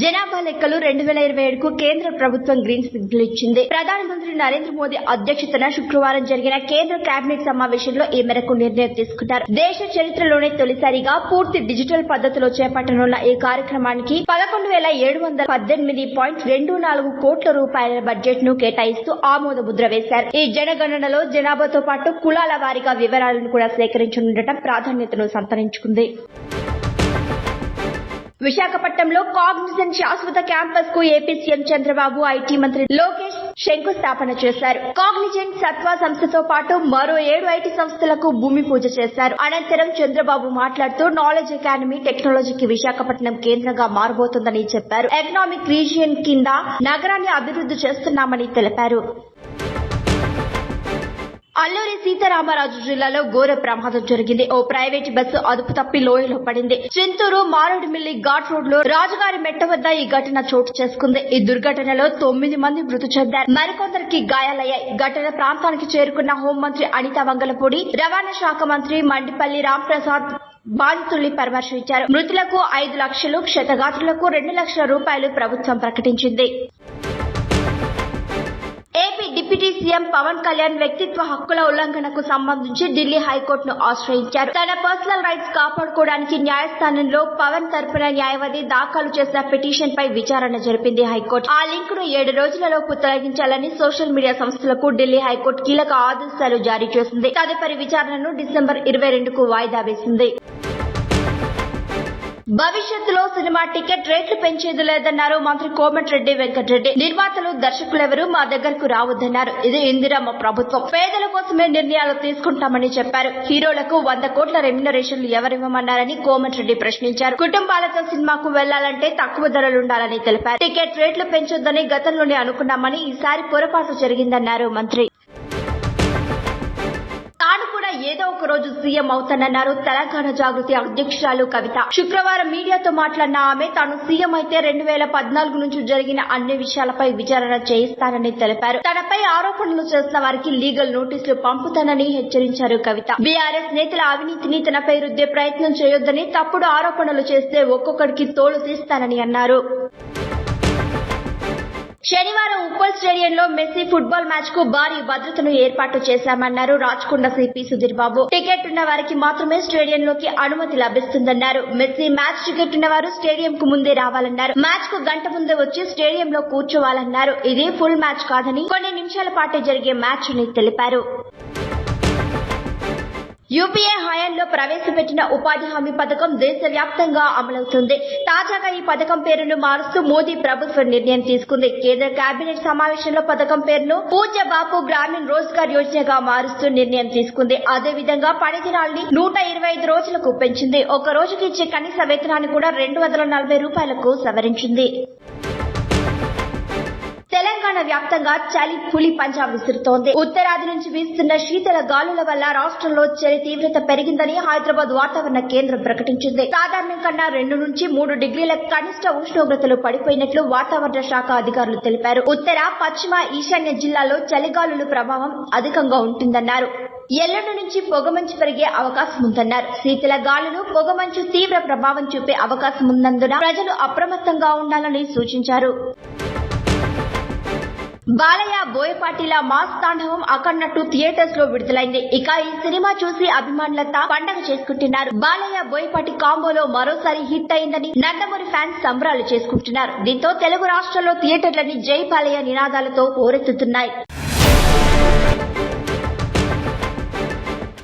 జనాభా లెక్కలు 2027కు కేంద్ర ప్రభుత్వం గ్రీన్ సిగ్నల్ ఇచ్చింది. ప్రధానమంత్రి నరేంద్ర మోదీ అధ్యక్షతన శుక్రవారం జరిగిన కేంద్ర కేబినెట్ సమావేశంలో ఈ మేరకు నిర్ణయం తీసుకున్నారు. దేశ చరిత్రలోనే తొలిసారిగా పూర్తి డిజిటల్ పద్ధతిలో చేపట్టనున్న ఈ కార్యక్రమానికి 11,718.24 కోట్ల రూపాయల బడ్జెట్ ను కేటాయిస్తూ ఆమోద ముద్ర వేశారు. ఈ జనగణనలో జనాభాతో పాటు కులాల వారీగా వివరాలను కూడా సేకరించనుండటం ప్రాధాన్యతను సంతరించుకుంది. విశాఖపట్నంలో కాగ్నిజెంట్ శాశ్వత క్యాంపస్ కు ఏపీ సీఎం చంద్రబాబు, ఐటీ మంత్రి లోకేష్ శంకుస్థాపన చేశారు. కాగ్నిజెంట్ సత్వా సంస్థతో పాటు మరో 7 ఐటీ సంస్థలకు భూమి పూజ చేశారు. అనంతరం చంద్రబాబు మాట్లాడుతూ నాలెడ్జ్ ఎకాడమీ టెక్నాలజీకి విశాఖపట్నం కేంద్రంగా మారబోతోందని చెప్పారు. ఎకనామిక్ రీజియన్ కింద నగరాన్ని అభివృద్ధి చేస్తున్నామని తెలిపారు. అల్లూరి సీతారామరాజు జిల్లాలో ఘోర ప్రమాదం జరిగింది. ఓ ప్రైవేటు బస్సు అదుపు తప్పి లోయలో పడింది. చింతూరు మారేడుమిల్లి ఘాట్ రోడ్ లో రాజుగారి మెట్ట వద్ద ఈ ఘటన చోటు చేసుకుంది. ఈ దుర్ఘటనలో 9 మంది మృతి చెందారు. మరికొందరికి గాయాలయ్యాయి. ఘటన ప్రాంతానికి చేరుకున్న హోంమంత్రి అనిత వంగలపూడి, రవాణా శాఖ మంత్రి మండిపల్లి రాంప్రసాద్ బాధితుల్ని పరామర్శించారు. మృతులకు 5 లక్షలు, క్షతగాత్రులకు 2 లక్షల రూపాయలు ప్రభుత్వం ప్రకటించింది. AP deputy CM Pawan Kalyan వ్యక్తిత్వ హక్కుల ఉల్లంఘనకు సంబంధించి ఢిల్లీ హైకోర్టును ఆశ్రయించారు. తన పర్సనల్ రైట్స్ కాపాడుకోవడానికి న్యాయస్థానంలో పవన్ తరపున న్యాయవాది దాఖలు చేసిన పిటిషన్ పై విచారణ జరిపింది హైకోర్టు. ఆ లింక్ ను 7 రోజులలోపు తొలగించాలని సోషల్ మీడియా సంస్థలకు ఢిల్లీ హైకోర్టు కీలక ఆదేశాలు జారీ చేసింది. తదుపరి విచారణను డిసెంబర్ 22కు వాయిదా వేసింది. భవిష్యత్తులో సినిమా టికెట్ రేట్లు పెంచేది లేదన్నారు మంత్రి కోమటిరెడ్డి వెంకటరెడ్డి. నిర్మాతలు, దర్శకులెవరూ మా దగ్గరకు రావద్దన్నారు. ఇది ఇందిరమ్మ ప్రభుత్వం. పేదల కోసమే నిర్ణయాలు తీసుకుంటామని చెప్పారు. హీరోలకు 100 కోట్ల రెమ్యునరేషన్లు ఎవరివ్వమన్నారని కోమటిరెడ్డి ప్రశ్నించారు. కుటుంబాలతో సినిమాకు వెళ్లాలంటే తక్కువ ధరలుండాలని తెలిపారు. టికెట్ రేట్లు పెంచొద్దని గతంలోనే అనుకున్నామని ఈసారి పొరపాటు జరిగిందన్నారు మంత్రి. తాను కూడా ఏదో ఒక రోజు సీఎం అవుతానన్నారు తెలంగాణ జాగృతి అధ్యక్షురాలు కవిత. శుక్రవారం మీడియాతో మాట్లాడిన ఆమె తాను సీఎం అయితే 2014 నుంచి జరిగిన అన్ని విషయాలపై విచారణ చేయిస్తానని తెలిపారు. తనపై ఆరోపణలు చేసిన వారికి లీగల్ నోటీసులు పంపుతానని హెచ్చరించారు కవిత. బీఆర్ఎస్ నేతల అవినీతిని తనపై రుద్దే ప్రయత్నం చేయొద్దని, తప్పుడు ఆరోపణలు చేస్తే ఒక్కొక్కడికి తోలు తీస్తానని అన్నారు. శనివారం ఉప్పల్ స్టేడియంలో మెస్సీ ఫుట్బాల్ మ్యాచ్ కు భారీ భద్రతను ఏర్పాటు చేశామన్నారు రాచకొండ సిపి సుధీర్ బాబు. టికెట్ ఉన్న వారికి మాత్రమే స్టేడియంలోకి అనుమతి లభిస్తుందన్నారు. మెస్సీ మ్యాచ్ టికెట్ ఉన్న వారు స్టేడియం కు ముందే రావాలన్నారు. మ్యాచ్ కు గంట ముందే వచ్చి స్టేడియంలో కూర్చోవాలన్నారు. ఇది ఫుల్ మ్యాచ్ కాదని కొన్ని నిమిషాల పాటే జరిగే మ్యాచ్ అని తెలిపారు. యూపీఏ హయాంలో ప్రవేశపెట్టిన ఉపాధి హామీ పథకం దేశవ్యాప్తంగా అమలవుతుంది. తాజాగా ఈ పథకం పేరును మారుస్తూ మోదీ ప్రభుత్వం నిర్ణయం తీసుకుంది. కేంద్ర కేబినెట్ సమావేశంలో పథకం పేరును పూజ్య బాపు గ్రామీణ రోజ్గార్ యోజనగా మారుస్తూ నిర్ణయం తీసుకుంది. అదేవిధంగా పని దినాల్ని 125 రోజులకు పెంచింది. ఒక రోజుకి ఇచ్చే కనీస వేతనాన్ని కూడా 240 రూపాయలకు సవరించింది. తెలంగాణ వ్యాప్తంగా చలి పులి పంజా విసురుతోంది. ఉత్తరాది నుంచి వీస్తున్న శీతల గాలుల వల్ల రాష్ట్రంలో చలి తీవ్రత పెరిగిందని హైదరాబాద్ వాతావరణ కేంద్రం ప్రకటించింది. సాధారణం కన్నా 2 నుంచి 3 డిగ్రీల కనిష్ట ఉష్ణోగ్రతలు పడిపోయినట్లు వాతావరణ శాఖ అధికారులు తెలిపారు. ఉత్తర, పశ్చిమ, ఈశాన్య జిల్లాల్లో చలిగాలుల ప్రభావం అధికంగా ఉంటుందన్నారు. ఎల్లుండి నుంచి పొగమంచు పెరిగే అవకాశం ఉందన్నారు. శీతల గాలులు, పొగమంచు తీవ్ర ప్రభావం చూపే అవకాశం ఉన్నందున ప్రజలు అప్రమత్తంగా ఉండాలని సూచించారు. బాలయ్య బోయపాటిల మాస్ తాండవం అఖండ 2 థియేటర్స్ లో విడుదలైంది. ఇక ఈ సినిమా చూసి అభిమానులంతా పండగ చేసుకుంటున్నారు. బాలయ్య బోయపాటి కాంబోలో మరోసారి హిట్ అయిందని నందమూరి ఫ్యాన్స్ సంబరాలు చేసుకుంటున్నారు. దీంతో తెలుగు రాష్ట్రాల్లో థియేటర్లని జై బాలయ్య నినాదాలతో హోరెత్తుతున్నాయి.